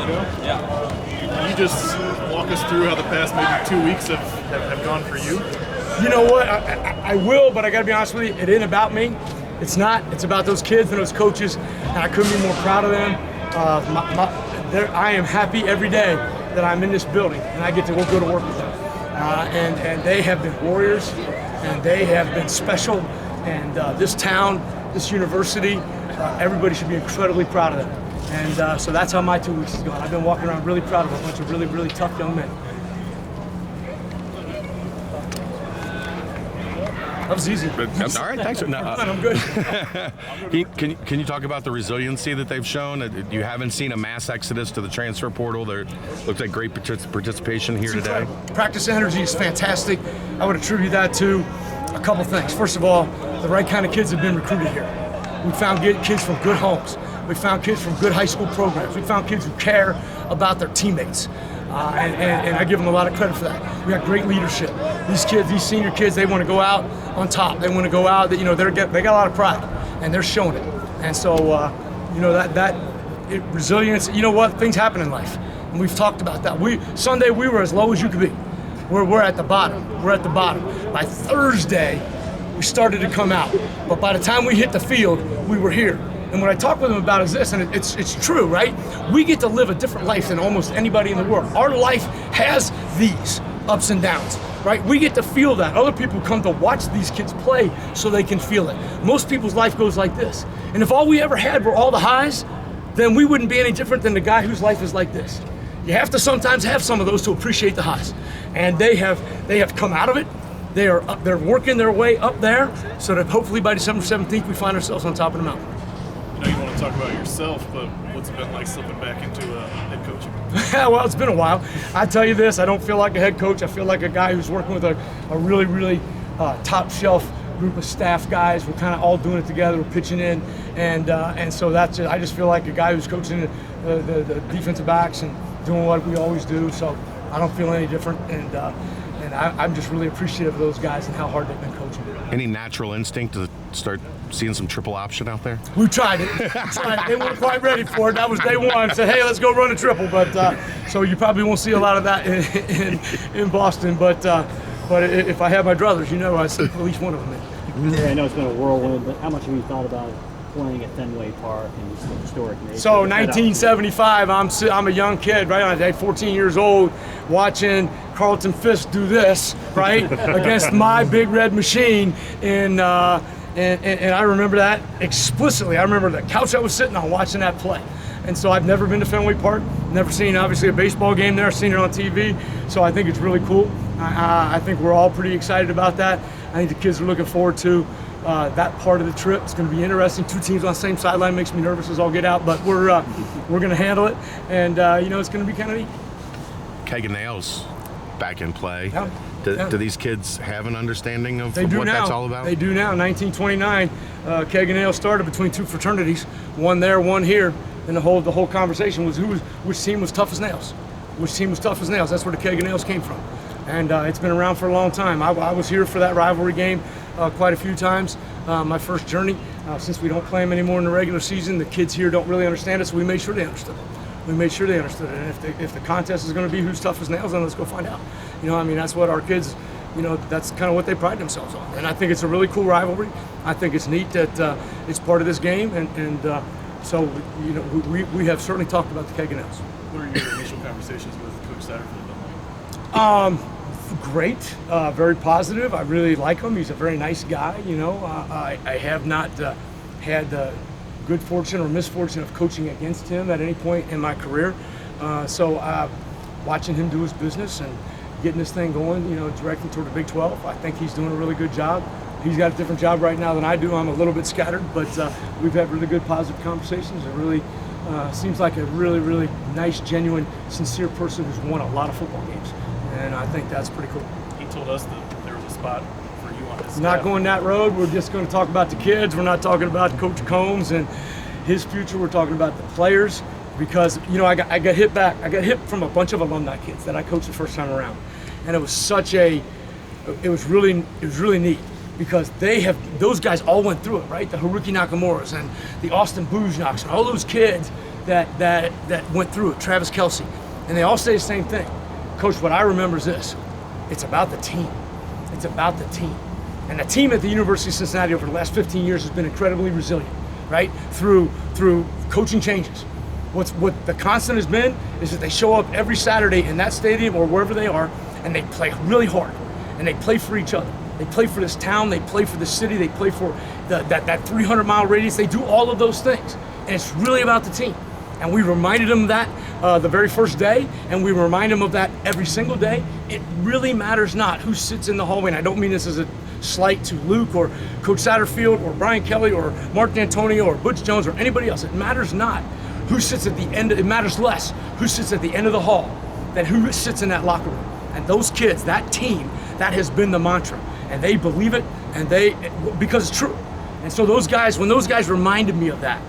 Can you just walk us through how the past maybe 2 weeks have gone for you? You know what? I will, but I got to be honest with you. It ain't about me. It's not. It's about those kids and those coaches, and I couldn't be more proud of them. I am happy every day that I'm in this building and I get to go to work with them. And they have been warriors, and they have been special. And this town, this university, everybody should be incredibly proud of them. And so that's how my 2 weeks is going. I've been walking around really proud of a bunch of really, really tough young men. That was easy. All right, thanks. No, I'm good. Can you talk about the resiliency that they've shown? You haven't seen a mass exodus to the transfer portal. There looks like great participation here today. Practice energy is fantastic. I would attribute that to a couple things. First of all, the right kind of kids have been recruited here. We found kids from good homes. We found kids from good high school programs. We found kids who care about their teammates. And I give them a lot of credit for that. We got great leadership. These kids, these senior kids, they want to go out on top. They want to go out. They got a lot of pride, and they're showing it. And so, resilience. You know what? Things happen in life, and we've talked about that. Sunday we were as low as you could be. We're at the bottom. We're at the bottom. By Thursday, we started to come out. But by the time we hit the field, we were here. And what I talk with them about is this, and it's true, right? We get to live a different life than almost anybody in the world. Our life has these ups and downs, right? We get to feel that. Other people come to watch these kids play so they can feel it. Most people's life goes like this. And if all we ever had were all the highs, then we wouldn't be any different than the guy whose life is like this. You have to sometimes have some of those to appreciate the highs. And they have come out of it. They're working their way up there so that hopefully by December 17th we find ourselves on top of the mountain. I know you want to talk about yourself, but what's it been like slipping back into head coaching? Well, it's been a while. I tell you this, I don't feel like a head coach. I feel like a guy who's working with a really, really top shelf group of staff guys. We're kind of all doing it together. We're pitching in, and so that's it. I just feel like a guy who's coaching the defensive backs and doing what we always do. So I don't feel any different, and I'm just really appreciative of those guys and how hard they've been coaching. Any natural instinct to start seeing some triple option out there? We tried it. They weren't quite ready for it. That was day one. Said, hey, let's go run a triple. But so you probably won't see a lot of that in Boston. But if I have my druthers, I see at least one of them. Yeah, I know it's been a whirlwind, but how much have you thought about playing at Fenway Park and just the historic nature? So 1975, I'm a young kid, right? I was 14 years old, watching Carlton Fisk do this, right, against my big red machine, and I remember that explicitly. I remember the couch I was sitting on watching that play. And so I've never been to Fenway Park, never seen obviously a baseball game there, seen it on TV. So I think it's really cool. I think we're all pretty excited about that. I think the kids are looking forward to that part of the trip. It's going to be interesting. Two teams on the same sideline makes me nervous as all get out, but we're going to handle it, and it's going to be kind of neat. Keg and Nails back in play. Yeah. Do these kids have an understanding of what now. that's all about? They do now. 1929, Keg and Nails started between two fraternities, one there, one here, and the whole conversation was which team was tough as nails. Which team was tough as nails. That's where the Keg and Nails came from. And it's been around for a long time. I was here for that rivalry game quite a few times. My first journey, since we don't play them anymore in the regular season, the kids here don't really understand it, so we made sure they understood it. And if the contest is going to be who's tough as nails, then let's go find out. That's what our kids, that's kind of what they pride themselves on. And I think it's a really cool rivalry. I think it's neat that it's part of this game, so we have certainly talked about the Keg and Nails. What are your initial conversations with Coach Satterfield? Great, very positive. I really like him. He's a very nice guy. I have not had the good fortune or misfortune of coaching against him at any point in my career. So watching him do his business and getting this thing going, directing toward the Big 12, I think he's doing a really good job. He's got a different job right now than I do. I'm a little bit scattered, but we've had really good, positive conversations. It really seems like a really, really nice, genuine, sincere person who's won a lot of football games. And I think that's pretty cool. He told us that there was a spot for you on his staff. Not going that road. We're just going to talk about the kids. We're not talking about Coach Coombs and his future. We're talking about the players because, I got hit back. I got hit from a bunch of alumni kids that I coached the first time around. And it was it was really neat because those guys all went through it, right? The Haruki Nakamuras and the Austin Boujnaks and all those kids, that went through it, Travis Kelce, and they all say the same thing. Coach, what I remember is this: it's about the team. It's about the team. And the team at the University of Cincinnati over the last 15 years has been incredibly resilient, right? Through coaching changes. What the constant has been is that they show up every Saturday in that stadium or wherever they are, and they play really hard, and they play for each other. They play for this town, they play for the city, they play for that 300-mile radius. They do all of those things, and it's really about the team. And we reminded them of that the very first day, and we remind them of that every single day. It really matters not who sits in the hallway, and I don't mean this as a slight to Luke or Coach Satterfield or Brian Kelly or Mark D'Antonio or Butch Jones or anybody else. It matters not who sits at the end. It matters less who sits at the end of the hall than who sits in that locker room. And those kids, that team, that has been the mantra, and they believe it, and because it's true. And so those guys, when those guys reminded me of that,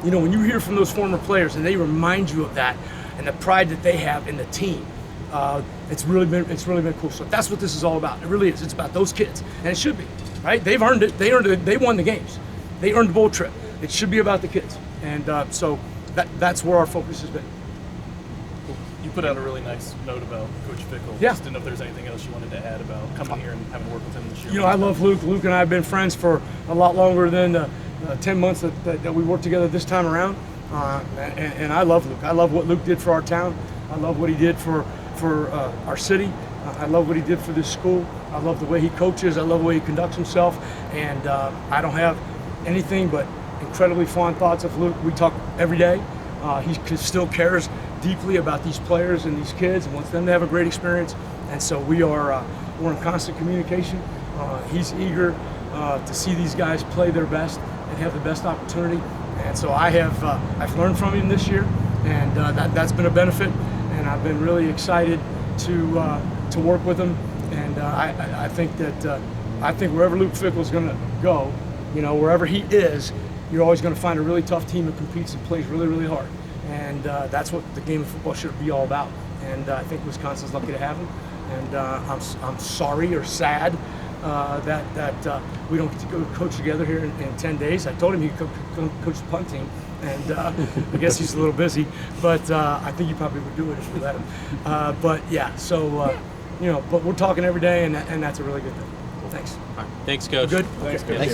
you know, when you hear from those former players and they remind you of that and the pride that they have in the team, it's really been cool. So that's what this is all about. It really is. It's about those kids, and it should be, right? They've earned it. They earned it. They won the games. They earned the bowl trip. It should be about the kids, and so that's where our focus has been. You put out a really nice note about Coach Fickle. Yeah. Just didn't know if there's anything else you wanted to add about coming here and having worked with him this year. You know, I love Luke. Luke and I have been friends for a lot longer than 10 months that we worked together this time around. And I love Luke. I love what Luke did for our town. I love what he did for our city. I love what he did for this school. I love the way he coaches. I love the way he conducts himself. And I don't have anything but incredibly fond thoughts of Luke. We talk every day. He still cares deeply about these players and these kids and wants them to have a great experience. And so we're in constant communication. He's eager to see these guys play their best and have the best opportunity. And so I've learned from him this year, and that's been a benefit. And I've been really excited to work with him. And I think wherever Luke Fickle is going to go, you know, wherever he is, you're always going to find a really tough team that competes and plays really, really hard. And that's what the game of football should be all about. And I think Wisconsin's lucky to have him. And I'm sorry or sad that we don't get to go coach together here in 10 days. I told him he could coach the punt team, and I guess he's a little busy. But I think he probably would do it if we let him. But yeah, so you know, but we're talking every day, and that's a really good thing. Thanks. Thanks, Coach. Good. Thanks, Okay. Coach.